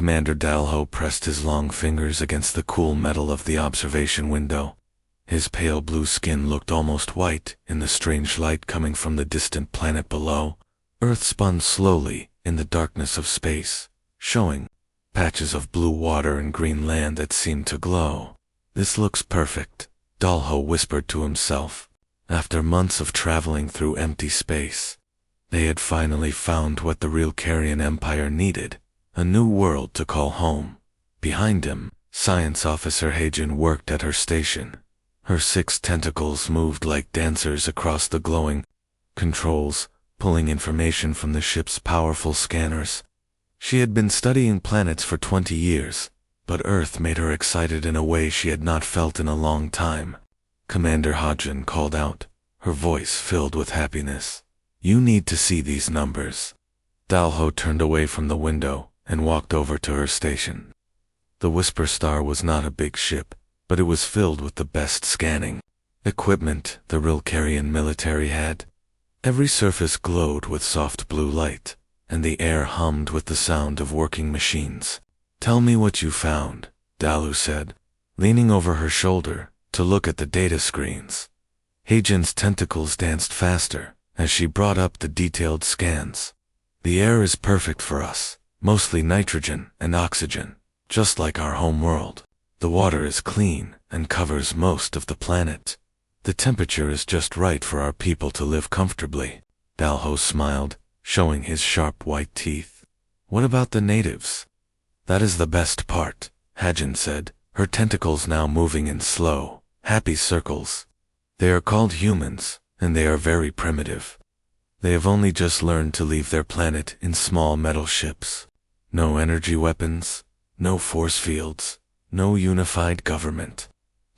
Commander Dalho pressed his long fingers against the cool metal of the observation window. His pale blue skin looked almost white in the strange light coming from the distant planet below. Earth spun slowly in the darkness of space, showing patches of blue water and green land that seemed to glow. "This looks perfect," Dalho whispered to himself. After months of traveling through empty space, they had finally found what the real Carrion Empire needed, a new world to call home. Behind him, Science Officer Hajin worked at her station. Her 6 tentacles moved like dancers across the glowing controls, pulling information from the ship's powerful scanners. She had been studying planets for 20 years, but Earth made her excited in a way she had not felt in a long time. Commander Hajin called out, her voice filled with happiness. "You need to see these numbers." Dalho turned away from the window and walked over to her station. The Whisper Star was not a big ship, but it was filled with the best scanning equipment the Rilkarian military had. Every surface glowed with soft blue light, and the air hummed with the sound of working machines. "Tell me what you found," Dalu said, leaning over her shoulder to look at the data screens. Hajin's tentacles danced faster as she brought up the detailed scans. "The air is perfect for us, mostly nitrogen and oxygen, just like our home world. The water is clean and covers most of the planet. The temperature is just right for our people to live comfortably." Dalho smiled, showing his sharp white teeth. "What about the natives?" "That is the best part," Hajin said, her tentacles now moving in slow, happy circles. "They are called humans, and they are very primitive. They have only just learned to leave their planet in small metal ships. No energy weapons, no force fields, no unified government.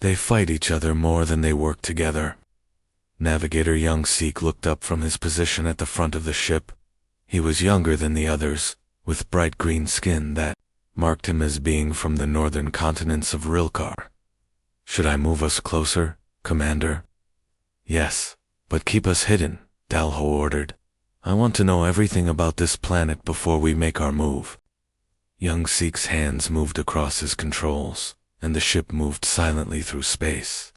They fight each other more than they work together." Navigator Young Sik looked up from his position at the front of the ship. He was younger than the others, with bright green skin that marked him as being from the northern continents of Rilkar. "Should I move us closer, Commander?" "Yes, but keep us hidden," Dalho ordered. "I want to know everything about this planet before we make our move." Young Sik's hands moved across his controls, and the ship moved silently through space.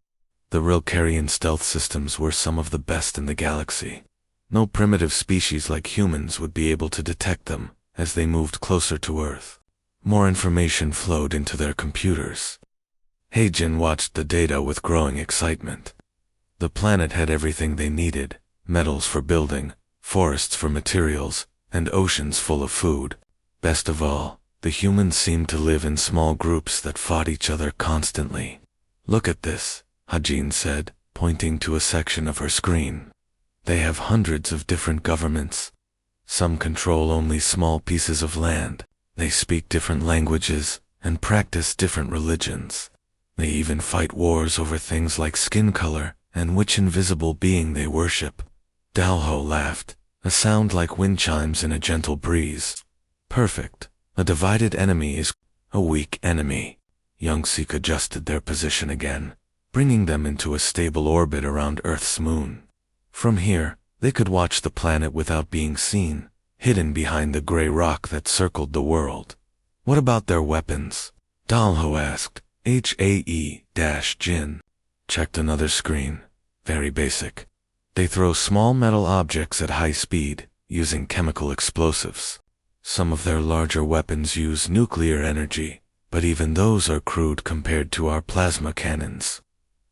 The Rilkarian stealth systems were some of the best in the galaxy. No primitive species like humans would be able to detect them as they moved closer to Earth. More information flowed into their computers. Hajin watched the data with growing excitement. The planet had everything they needed: metals for building, forests for materials, and oceans full of food. Best of all, the humans seemed to live in small groups that fought each other constantly. "Look at this," Hajin said, pointing to a section of her screen. "They have hundreds of different governments. Some control only small pieces of land. They speak different languages and practice different religions. They even fight wars over things like skin color and which invisible being they worship." Dalho laughed, a sound like wind chimes in a gentle breeze. "Perfect. A divided enemy is a weak enemy." Young Sik adjusted their position again, bringing them into a stable orbit around Earth's moon. From here, they could watch the planet without being seen, hidden behind the gray rock that circled the world. "What about their weapons?" Dalho asked. Jin checked another screen. "Very basic. They throw small metal objects at high speed, using chemical explosives. Some of their larger weapons use nuclear energy, but even those are crude compared to our plasma cannons.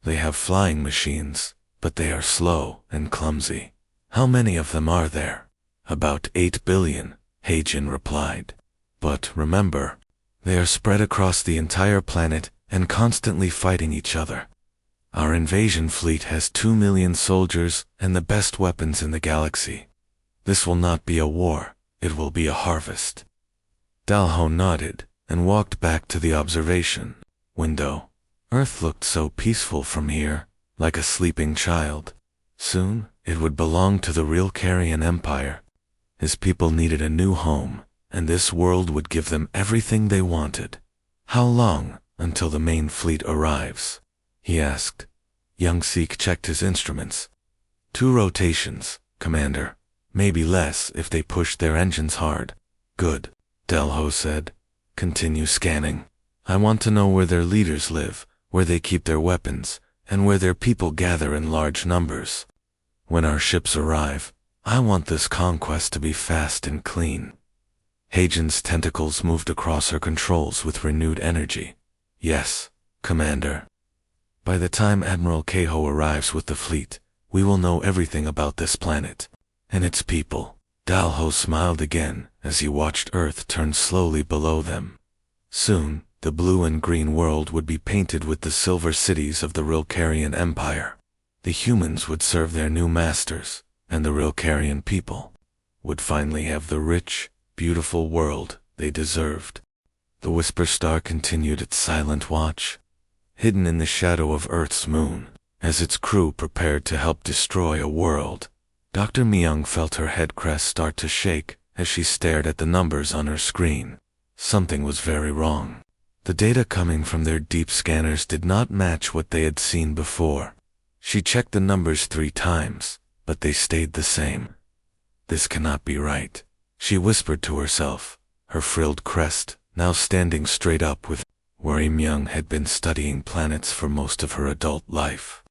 They have flying machines, but they are slow and clumsy." "How many of them are there?" "About 8 billion, Hajin replied. "But remember, they are spread across the entire planet and constantly fighting each other. Our invasion fleet has 2 million soldiers and the best weapons in the galaxy. This will not be a war, it will be a harvest." Dalho nodded and walked back to the observation window. Earth looked so peaceful from here, like a sleeping child. Soon, it would belong to the Rilkarian Empire. His people needed a new home, and this world would give them everything they wanted. "How long until the main fleet arrives?" he asked. Young Sik checked his instruments. 2 rotations, Commander. Maybe less if they push their engines hard." "Good," Dalho said. Continue scanning. I want to know where their leaders live, where they keep their weapons, and where their people gather in large numbers. When our ships arrive, I want this conquest to be fast and clean. Hagen's tentacles moved across her controls with renewed energy. Yes, Commander. By the time Admiral Kehoe arrives with the fleet, we will know everything about this planet and its people. Dalho smiled again as he watched Earth turn slowly below them. Soon, the blue and green world would be painted with the silver cities of the Rilkarian Empire. The humans would serve their new masters, and the Rilkarian people would finally have the rich, beautiful world they deserved. The Whisper Star continued its silent watch, hidden in the shadow of Earth's moon, as its crew prepared to help destroy a world. Dr. Myung felt her head crest start to shake as she stared at the numbers on her screen. Something was very wrong. The data coming from their deep scanners did not match what they had seen before. She checked the numbers 3 times, but they stayed the same. This cannot be right, she whispered to herself, her frilled crest now standing straight up with where Myung had been studying planets for most of her adult life.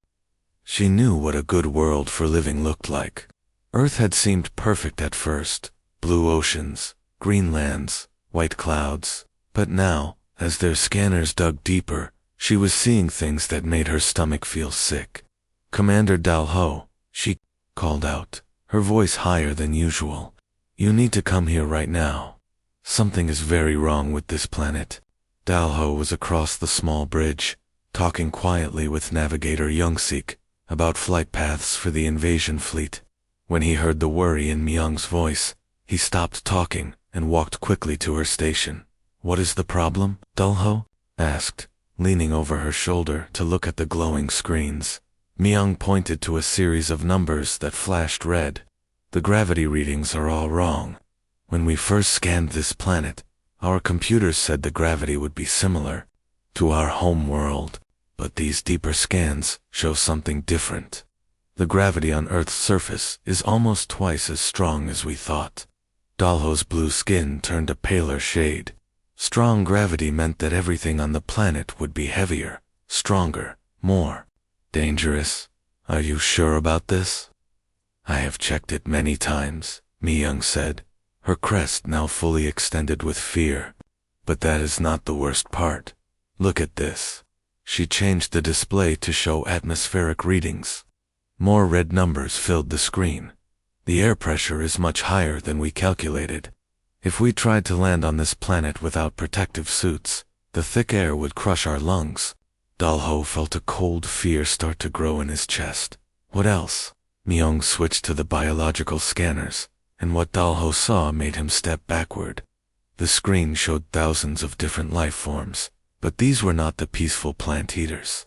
She knew what a good world for living looked like. Earth had seemed perfect at first, blue oceans, green lands, white clouds, but now, as their scanners dug deeper, she was seeing things that made her stomach feel sick. Commander Dalho, she called out, her voice higher than usual. You need to come here right now. Something is very wrong with this planet. Dalho was across the small bridge, talking quietly with Navigator Youngsik about flight paths for the invasion fleet. When he heard the worry in Myung's voice, he stopped talking and walked quickly to her station. What is the problem? Dalho asked, leaning over her shoulder to look at the glowing screens. Myung pointed to a series of numbers that flashed red. The gravity readings are all wrong. When we first scanned this planet, our computers said the gravity would be similar to our home world, but these deeper scans show something different. The gravity on Earth's surface is almost twice as strong as we thought. Dalho's blue skin turned a paler shade. Strong gravity meant that everything on the planet would be heavier, stronger, more dangerous. Are you sure about this? I have checked it many times, Myung said, her crest now fully extended with fear. But that is not the worst part. Look at this. She changed the display to show atmospheric readings. More red numbers filled the screen. The air pressure is much higher than we calculated. If we tried to land on this planet without protective suits, the thick air would crush our lungs. Dalho felt a cold fear start to grow in his chest. What else? Myung switched to the biological scanners, and what Dalho saw made him step backward. The screen showed thousands of different life forms, but these were not the peaceful plant eaters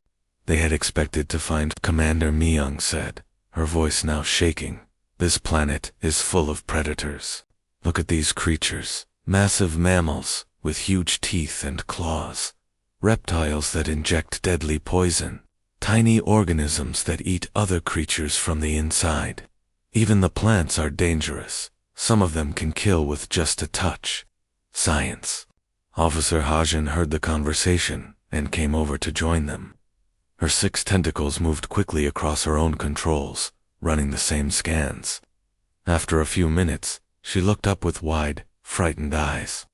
they had expected to find. Commander Myung said, her voice now shaking. This planet is full of predators. Look at these creatures, massive mammals with huge teeth and claws, reptiles that inject deadly poison, tiny organisms that eat other creatures from the inside. Even the plants are dangerous. Some of them can kill with just a touch. Science. Officer Hajin heard the conversation and came over to join them. Her 6 tentacles moved quickly across her own controls, running the same scans. After a few minutes, she looked up with wide, frightened eyes.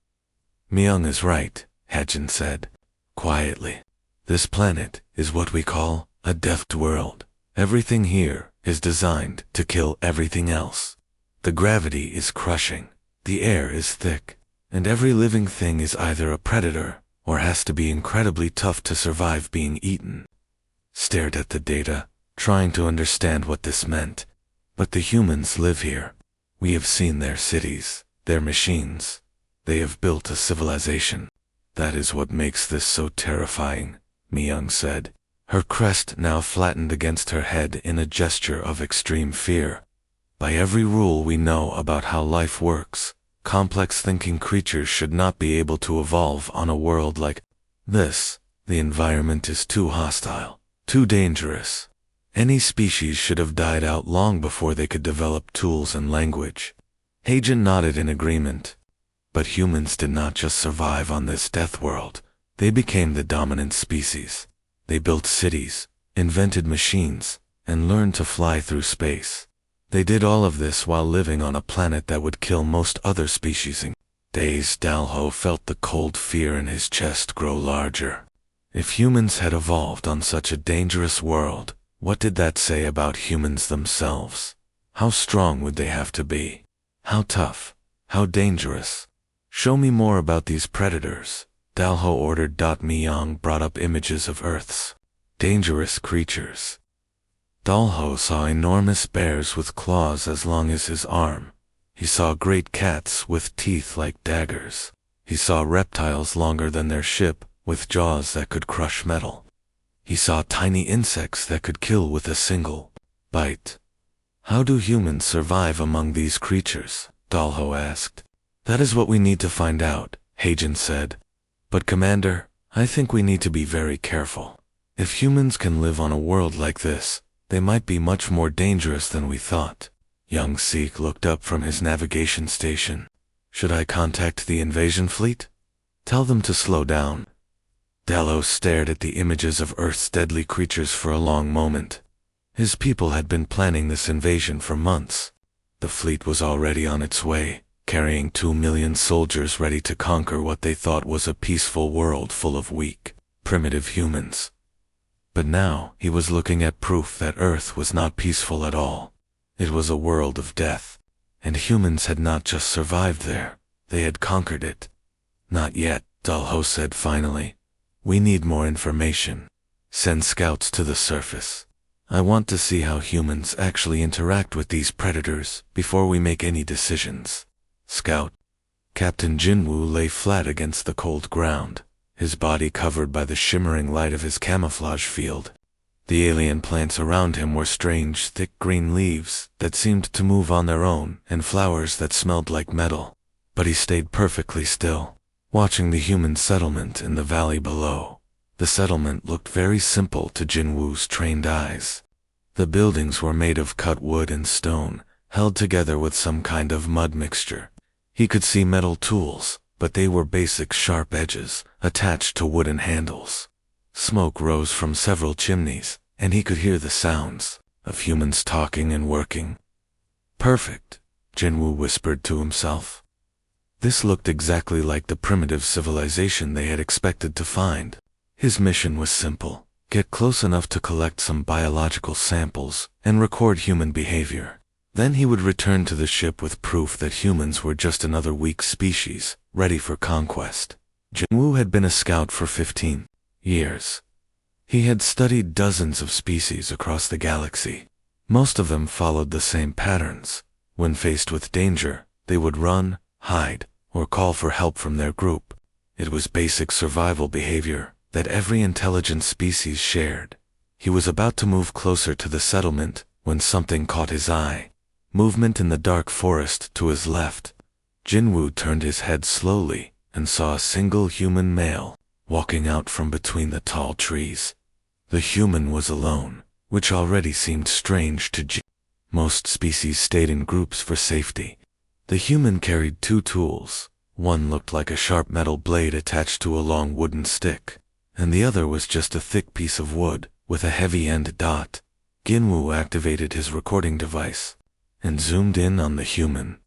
Myung is right, Hajin said, quietly. This planet is what we call a death world. Everything here is designed to kill everything else. The gravity is crushing, the air is thick, and every living thing is either a predator or has to be incredibly tough to survive being eaten. Stared at the data, trying to understand what this meant. But the humans live here. We have seen their cities, their machines. They have built a civilization. That is what makes this so terrifying, Myung said, her crest now flattened against her head in a gesture of extreme fear. By every rule we know about how life works, complex thinking creatures should not be able to evolve on a world like this. The environment is too hostile, too dangerous. Any species should have died out long before they could develop tools and language. Hajin nodded in agreement. But humans did not just survive on this death world. They became the dominant species. They built cities, invented machines, and learned to fly through space. They did all of this while living on a planet that would kill most other species. In days, Dalho felt the cold fear in his chest grow larger. If humans had evolved on such a dangerous world, what did that say about humans themselves? How strong would they have to be? How tough? How dangerous? Show me more about these predators, Dalho ordered. Myung brought up images of Earth's dangerous creatures. Dalho saw enormous bears with claws as long as his arm. He saw great cats with teeth like daggers. He saw reptiles longer than their ship, with jaws that could crush metal. He saw tiny insects that could kill with a single bite. How do humans survive among these creatures? Dalho asked. That is what we need to find out, Heijin said. But Commander, I think we need to be very careful. If humans can live on a world like this, they might be much more dangerous than we thought. Young Seek looked up from his navigation station. Should I contact the invasion fleet? Tell them to slow down. Dalho stared at the images of Earth's deadly creatures for a long moment. His people had been planning this invasion for months. The fleet was already on its way, carrying 2 million soldiers ready to conquer what they thought was a peaceful world full of weak, primitive humans. But now he was looking at proof that Earth was not peaceful at all. It was a world of death, and humans had not just survived there, they had conquered it. Not yet, Dalho said finally. We need more information. Send scouts to the surface. I want to see how humans actually interact with these predators before we make any decisions. Scout. Captain Jinwoo lay flat against the cold ground, his body covered by the shimmering light of his camouflage field. The alien plants around him were strange, thick green leaves that seemed to move on their own and flowers that smelled like metal. But he stayed perfectly still, watching the human settlement in the valley below. The settlement looked very simple to Jinwoo's trained eyes. The buildings were made of cut wood and stone, held together with some kind of mud mixture. He could see metal tools, but they were basic sharp edges, attached to wooden handles. Smoke rose from several chimneys, and he could hear the sounds of humans talking and working. Perfect, Jinwoo whispered to himself. This looked exactly like the primitive civilization they had expected to find. His mission was simple: get close enough to collect some biological samples and record human behavior. Then he would return to the ship with proof that humans were just another weak species, ready for conquest. Jinwoo had been a scout for 15 years. He had studied dozens of species across the galaxy. Most of them followed the same patterns. When faced with danger, they would run, hide, or call for help from their group. It was basic survival behavior that every intelligent species shared. He was about to move closer to the settlement when something caught his eye. Movement in the dark forest to his left. Jinwoo turned his head slowly and saw a single human male walking out from between the tall trees. The human was alone, which already seemed strange to Jinwoo. Most species stayed in groups for safety. The human carried 2 tools. One looked like a sharp metal blade attached to a long wooden stick, and the other was just a thick piece of wood with a heavy end dot. Jinwoo activated his recording device and zoomed in on the human.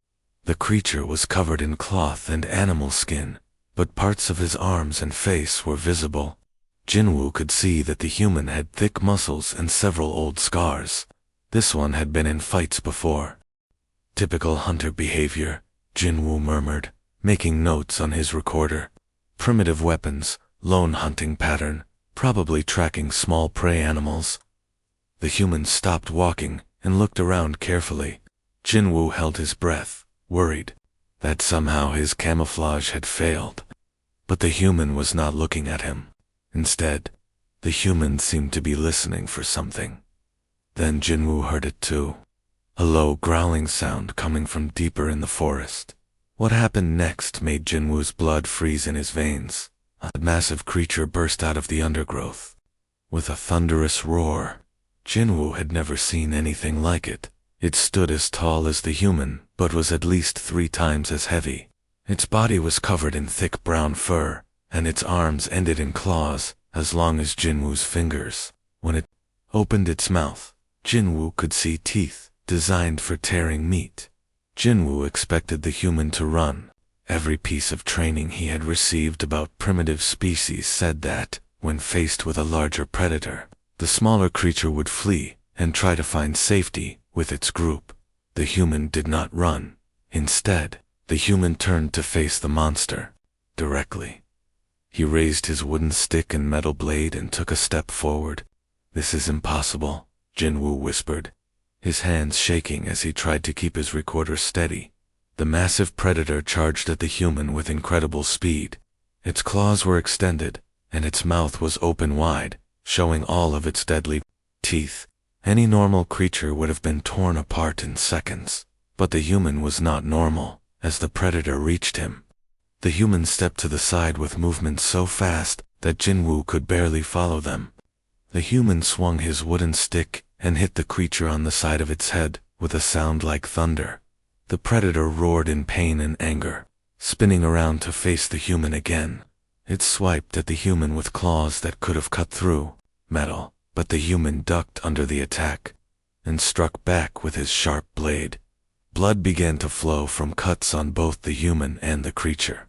The creature was covered in cloth and animal skin, but parts of his arms and face were visible. Jinwoo could see that the human had thick muscles and several old scars. This one had been in fights before. Typical hunter behavior, Jinwoo murmured, making notes on his recorder. Primitive weapons, lone hunting pattern, probably tracking small prey animals. The human stopped walking and looked around carefully. Jinwoo held his breath, worried that somehow his camouflage had failed. But the human was not looking at him. Instead, the human seemed to be listening for something. Then Jinwoo heard it too. A low growling sound coming from deeper in the forest. What happened next made Jinwoo's blood freeze in his veins. A massive creature burst out of the undergrowth. With a thunderous roar. Jinwoo had never seen anything like it. It stood as tall as the human, but was at least 3 times as heavy. Its body was covered in thick brown fur, and its arms ended in claws, as long as Jinwoo's fingers. When it opened its mouth, Jinwoo could see teeth, designed for tearing meat. Jinwoo expected the human to run. Every piece of training he had received about primitive species said that, when faced with a larger predator, the smaller creature would flee and try to find safety with its group. The human did not run. Instead, the human turned to face the monster directly. He raised his wooden stick and metal blade and took a step forward. "This is impossible," Jinwoo whispered, his hands shaking as he tried to keep his recorder steady. The massive predator charged at the human with incredible speed. Its claws were extended, and its mouth was open wide, showing all of its deadly teeth. Any normal creature would have been torn apart in seconds. But the human was not normal. As the predator reached him, the human stepped to the side with movements so fast that Jinwoo could barely follow them. The human swung his wooden stick and hit the creature on the side of its head with a sound like thunder. The predator roared in pain and anger, spinning around to face the human again. It swiped at the human with claws that could have cut through metal, but the human ducked under the attack and struck back with his sharp blade. Blood began to flow from cuts on both the human and the creature.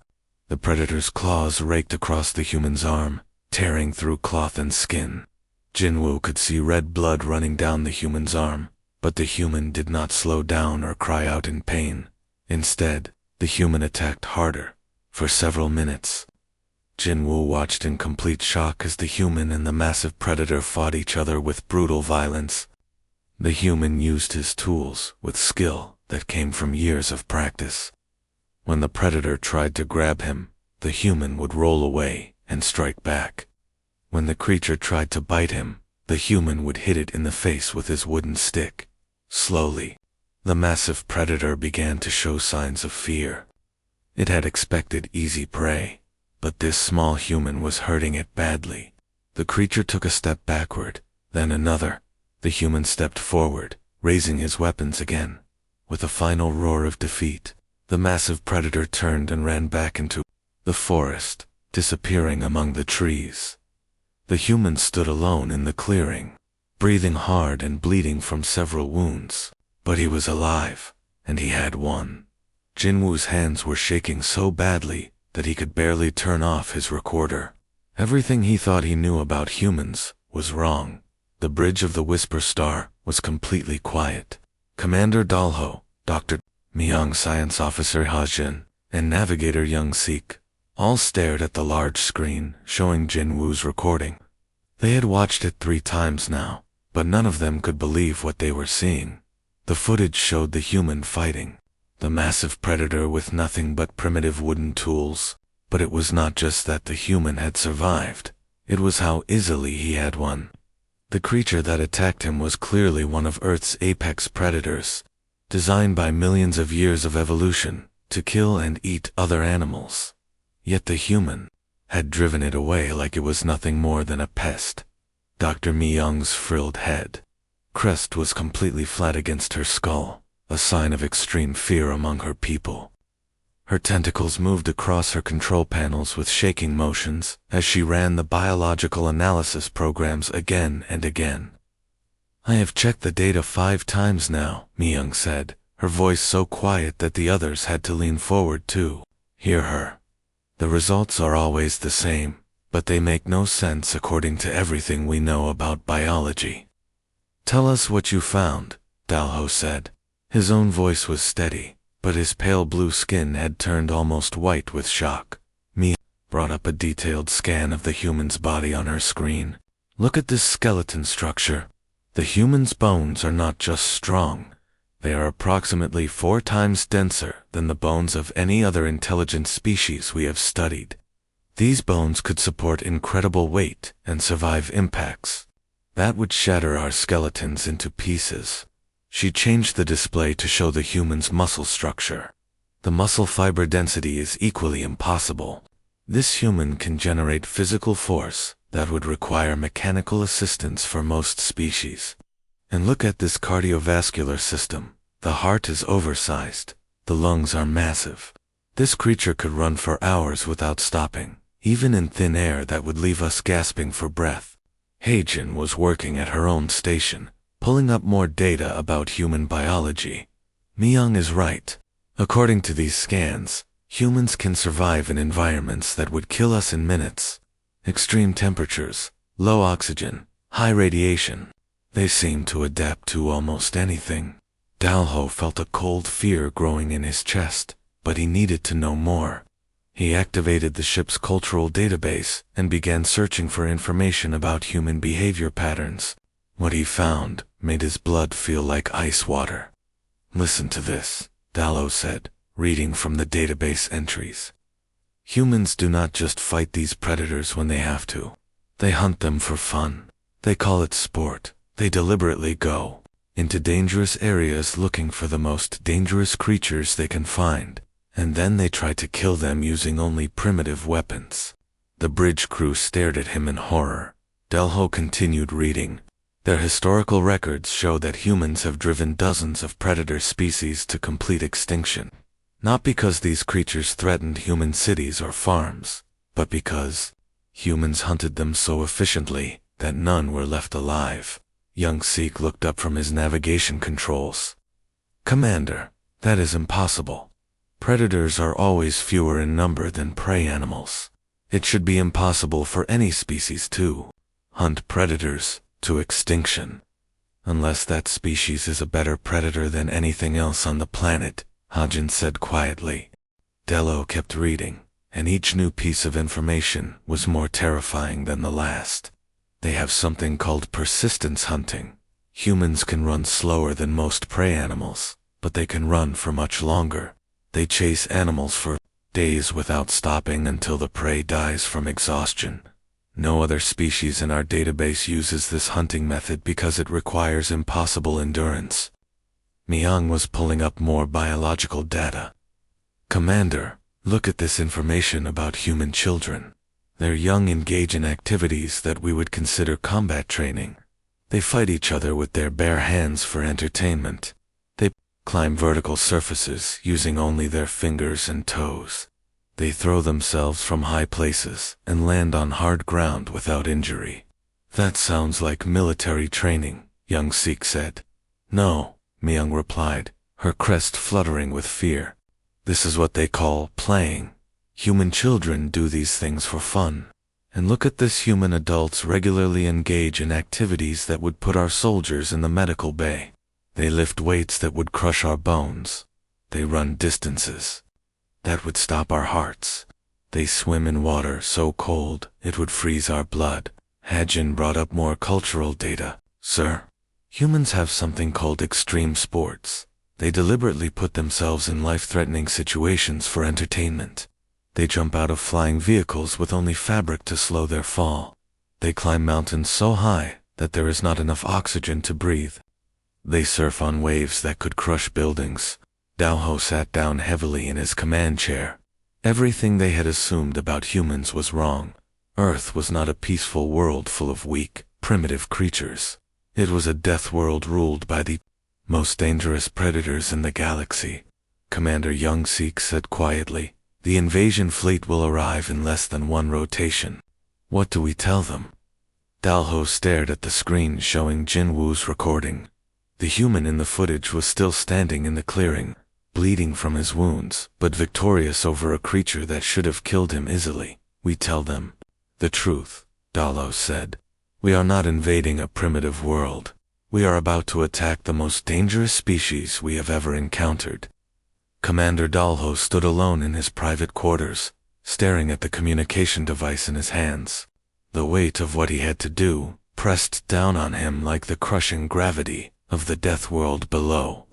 The predator's claws raked across the human's arm, tearing through cloth and skin. Jinwoo could see red blood running down the human's arm, but the human did not slow down or cry out in pain. Instead, the human attacked harder. For several minutes, Jinwoo watched in complete shock as the human and the massive predator fought each other with brutal violence. The human used his tools with skill that came from years of practice. When the predator tried to grab him, the human would roll away and strike back. When the creature tried to bite him, the human would hit it in the face with his wooden stick. Slowly, the massive predator began to show signs of fear. It had expected easy prey, but this small human was hurting it badly. The creature took a step backward, then another. The human stepped forward, raising his weapons again. With a final roar of defeat, the massive predator turned and ran back into the forest, disappearing among the trees. The human stood alone in the clearing, breathing hard and bleeding from several wounds. But he was alive, and he had won. Jinwoo's hands were shaking so badly that he could barely turn off his recorder. Everything he thought he knew about humans was wrong. The bridge of the Whisper Star was completely quiet. Commander Dalho, Dr. Myung Science Officer Ha-jin, and Navigator Young Sik all stared at the large screen showing Jinwoo's recording. They had watched it 3 times now, but none of them could believe what they were seeing. The footage showed the human fighting the massive predator with nothing but primitive wooden tools. But it was not just that the human had survived, it was how easily he had won. The creature that attacked him was clearly one of Earth's apex predators, designed by millions of years of evolution to kill and eat other animals. Yet the human had driven it away like it was nothing more than a pest. Dr. Myung's frilled head crest was completely flat against her skull, a sign of extreme fear among her people. Her tentacles moved across her control panels with shaking motions as she ran the biological analysis programs again and again. "I have checked the data 5 times now," Myung said, her voice so quiet that the others had to lean forward to hear her. "The results are always the same, but they make no sense according to everything we know about biology." "Tell us what you found," Dalho said. His own voice was steady, but his pale blue skin had turned almost white with shock. Myung brought up a detailed scan of the human's body on her screen. "Look at this skeleton structure. The human's bones are not just strong. They are approximately 4 times denser than the bones of any other intelligent species we have studied. These bones could support incredible weight and survive impacts that would shatter our skeletons into pieces." She changed the display to show the human's muscle structure. "The muscle fiber density is equally impossible. This human can generate physical force that would require mechanical assistance for most species. And look at this cardiovascular system. The heart is oversized. The lungs are massive. This creature could run for hours without stopping, even in thin air that would leave us gasping for breath. Heijin was working at her own station, pulling up more data about human biology. Myung is right. According to these scans, humans can survive in environments that would kill us in minutes. Extreme temperatures, low oxygen, high radiation. They seem to adapt to almost anything. Dalho felt a cold fear growing in his chest, but he needed to know more. He activated the ship's cultural database and began searching for information about human behavior patterns. What he found made his blood feel like ice water. "Listen to this," Dalho said, reading from the database entries. "Humans do not just fight these predators when they have to. They hunt them for fun. They call it sport. They deliberately go into dangerous areas looking for the most dangerous creatures they can find, and then they try to kill them using only primitive weapons." The bridge crew stared at him in horror. Dalho continued reading. "Their historical records show that humans have driven dozens of predator species to complete extinction. Not because these creatures threatened human cities or farms, but because humans hunted them so efficiently that none were left alive." Young Sik looked up from his navigation controls. "Commander, that is impossible. Predators are always fewer in number than prey animals. It should be impossible for any species to hunt predators to extinction. Unless that species is a better predator than anything else on the planet," Hajin said quietly. Dalho kept reading, and each new piece of information was more terrifying than the last. "They have something called persistence hunting. Humans can run slower than most prey animals, but they can run for much longer. They chase animals for days without stopping until the prey dies from exhaustion. No other species in our database uses this hunting method because it requires impossible endurance." Myung was pulling up more biological data. "Commander, look at this information about human children. Their young engage in activities that we would consider combat training. They fight each other with their bare hands for entertainment. They climb vertical surfaces using only their fingers and toes. They throw themselves from high places and land on hard ground without injury." "That sounds like military training," Young Sik said. "No," Myung replied, her crest fluttering with fear. "This is what they call playing. Human children do these things for fun. And look at this, human adults regularly engage in activities that would put our soldiers in the medical bay. They lift weights that would crush our bones. They run distances that would stop our hearts. They swim in water so cold it would freeze our blood." Hajin brought up more cultural data. "Sir, humans have something called extreme sports. They deliberately put themselves in life-threatening situations for entertainment. They jump out of flying vehicles with only fabric to slow their fall. They climb mountains so high that there is not enough oxygen to breathe. They surf on waves that could crush buildings." Dalho sat down heavily in his command chair. Everything they had assumed about humans was wrong. Earth was not a peaceful world full of weak, primitive creatures. It was a death world ruled by the most dangerous predators in the galaxy. Commander Young Sik said quietly, "The invasion fleet will arrive in less than one rotation. What do we tell them?" Dalho stared at the screen showing Jin Woo's recording. The human in the footage was still standing in the clearing, bleeding from his wounds, but victorious over a creature that should have killed him easily. "We tell them the truth," Dalho said. "We are not invading a primitive world. We are about to attack the most dangerous species we have ever encountered." Commander Dalho stood alone in his private quarters, staring at the communication device in his hands. The weight of what he had to do pressed down on him like the crushing gravity of the death world below.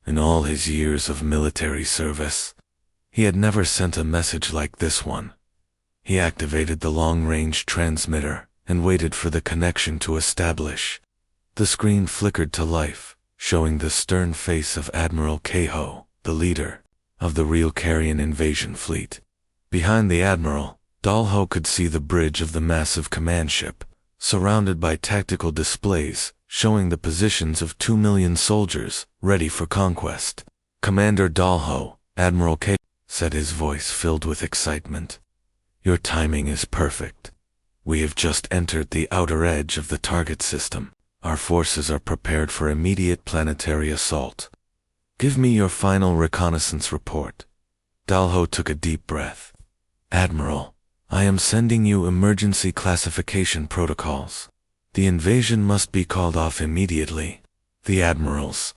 In all his years of military service, he had never sent a message like this one. He activated the long-range transmitter and waited for the connection to establish. The screen flickered to life, showing the stern face of Admiral Keiho, the leader of the real Carrion invasion fleet. Behind the Admiral, Dalho could see the bridge of the massive command ship, surrounded by tactical displays showing the positions of 2 million soldiers ready for conquest. "Commander Dalho," Admiral Keiho said his voice filled with excitement. Your timing is perfect. We have just entered the outer edge of the target system. Our forces are prepared for immediate planetary assault. Give me your final reconnaissance report. Dalho took a deep breath. Admiral, I am sending you emergency classification protocols. The invasion must be called off immediately. The Admiral's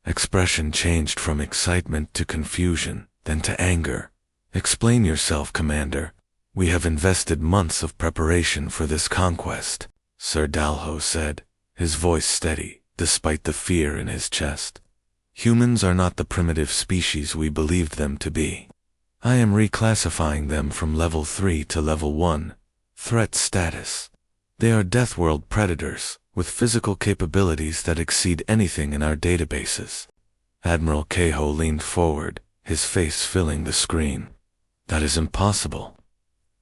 expression changed from excitement to confusion, then to anger. Explain yourself, Commander. We have invested months of preparation for this conquest, Sir Dalho said, his voice steady, despite the fear in his chest. Humans are not the primitive species we believed them to be. I am reclassifying them from level 3 to level 1, threat status. They are Deathworld predators, with physical capabilities that exceed anything in our databases. Admiral Kehoe leaned forward, his face filling the screen. That is impossible.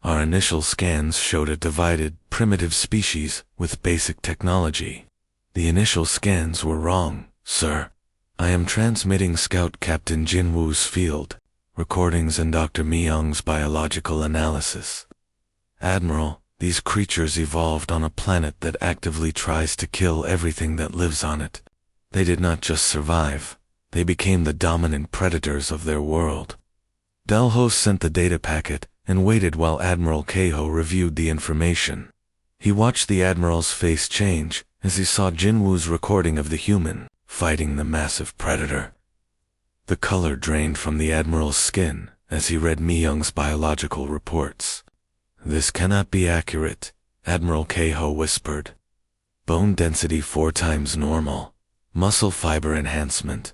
Our initial scans showed a divided, primitive species with basic technology. The initial scans were wrong, sir. I am transmitting Scout Captain Jinwoo's field recordings and Dr. Myung's biological analysis. Admiral, these creatures evolved on a planet that actively tries to kill everything that lives on it. They did not just survive, they became the dominant predators of their world. Dalho sent the data packet and waited while Admiral Kehoe reviewed the information. He watched the Admiral's face change as he saw Jinwoo's recording of the human fighting the massive predator. The color drained from the Admiral's skin as he read Myung's biological reports. This cannot be accurate, Admiral Kehoe whispered. Bone density 4 times normal, muscle fiber enhancement,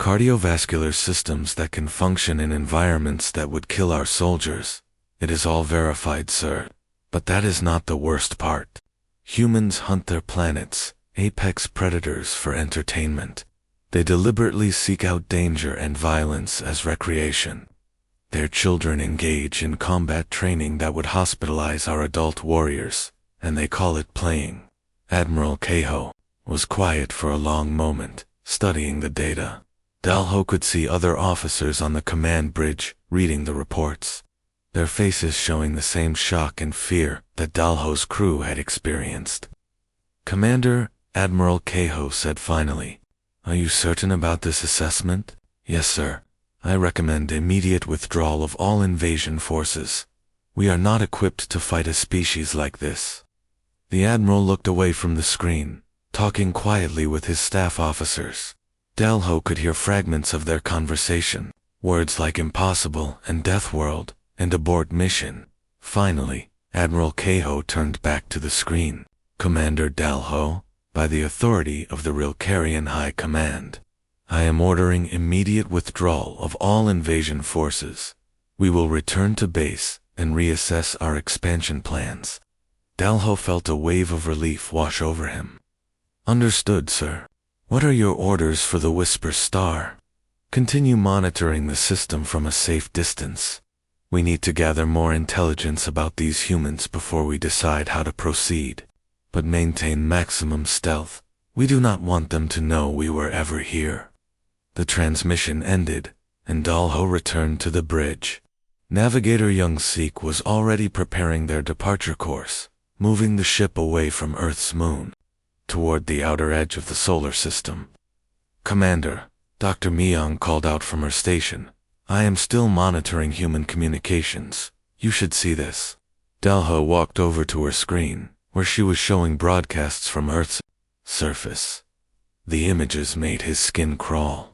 cardiovascular systems that can function in environments that would kill our soldiers. It is all verified, sir. But that is not the worst part. Humans hunt their planets, apex predators, for entertainment. They deliberately seek out danger and violence as recreation. Their children engage in combat training that would hospitalize our adult warriors, and they call it playing. Admiral Kehoe was quiet for a long moment, studying the data. Dalho could see other officers on the command bridge reading the reports, their faces showing the same shock and fear that Dalho's crew had experienced. Commander, Admiral Kehoe said finally, are you certain about this assessment? Yes, sir. I recommend immediate withdrawal of all invasion forces. We are not equipped to fight a species like this. The Admiral looked away from the screen, talking quietly with his staff officers. Dalho could hear fragments of their conversation, words like impossible and Deathworld and abort mission. Finally, Admiral Kehoe turned back to the screen. Commander Dalho, by the authority of the Rilkarian High Command, I am ordering immediate withdrawal of all invasion forces. We will return to base and reassess our expansion plans. Dalho felt a wave of relief wash over him. Understood, sir. What are your orders for the Whisper Star? Continue monitoring the system from a safe distance. We need to gather more intelligence about these humans before we decide how to proceed. But maintain maximum stealth. We do not want them to know we were ever here. The transmission ended, and Dalho returned to the bridge. Navigator Young Sik was already preparing their departure course, moving the ship away from Earth's moon, toward the outer edge of the solar system. Commander, Dr. Myung called out from her station. I am still monitoring human communications. You should see this. Dalho walked over to her screen, where she was showing broadcasts from Earth's surface. The images made his skin crawl.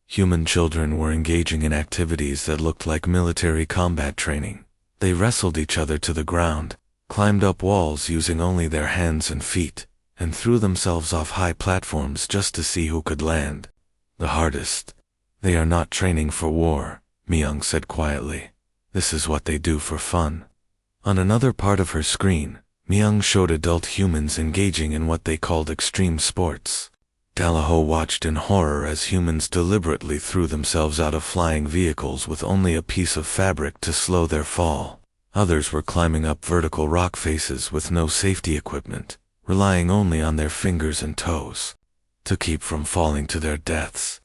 Human children were engaging in activities that looked like military combat training. They wrestled each other to the ground, climbed up walls using only their hands and feet, and threw themselves off high platforms just to see who could land the hardest. They are not training for war, Myung said quietly. This is what they do for fun. On another part of her screen, Myung showed adult humans engaging in what they called extreme sports. Dalho watched in horror as humans deliberately threw themselves out of flying vehicles with only a piece of fabric to slow their fall. Others were climbing up vertical rock faces with no safety equipment, relying only on their fingers and toes to keep from falling to their deaths.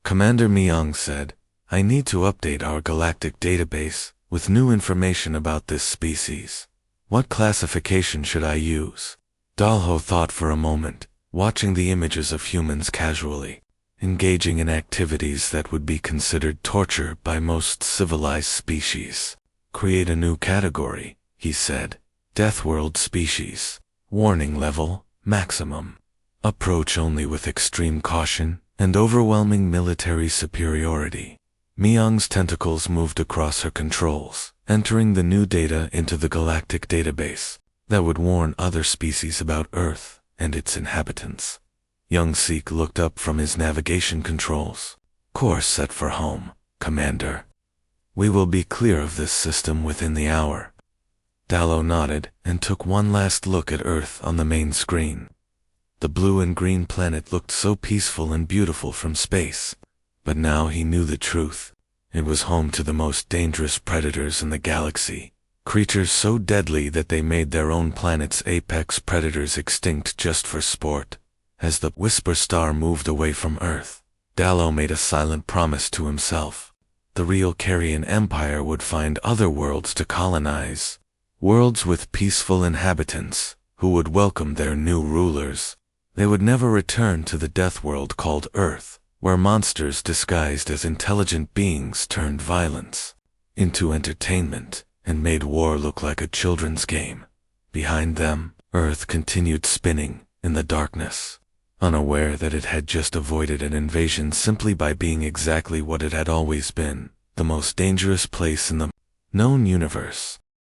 Commander Myung said, I need to update our galactic database with new information about this species. What classification should I use? Dalho thought for a moment, watching the images of humans casually, engaging in activities that would be considered torture by most civilized species. Create a new category, he said. Deathworld species. Warning level, maximum. Approach only with extreme caution and overwhelming military superiority. Myung's tentacles moved across her controls, entering the new data into the galactic database that would warn other species about Earth and its inhabitants. Young Sik looked up from his navigation controls. Course set for home, Commander. We will be clear of this system within the hour. Dallo nodded and took one last look at Earth on the main screen. The blue and green planet looked so peaceful and beautiful from space, but now he knew the truth. It was home to the most dangerous predators in the galaxy, creatures so deadly that they made their own planet's apex predators extinct just for sport. As the Whisper Star moved away from Earth, Dallo made a silent promise to himself. The real Carrion Empire would find other worlds to colonize, worlds with peaceful inhabitants who would welcome their new rulers. They would never return to the death world called Earth, where monsters disguised as intelligent beings turned violence into entertainment and made war look like a children's game. Behind them, Earth continued spinning in the darkness, unaware that it had just avoided an invasion simply by being exactly what it had always been, the most dangerous place in the known universe.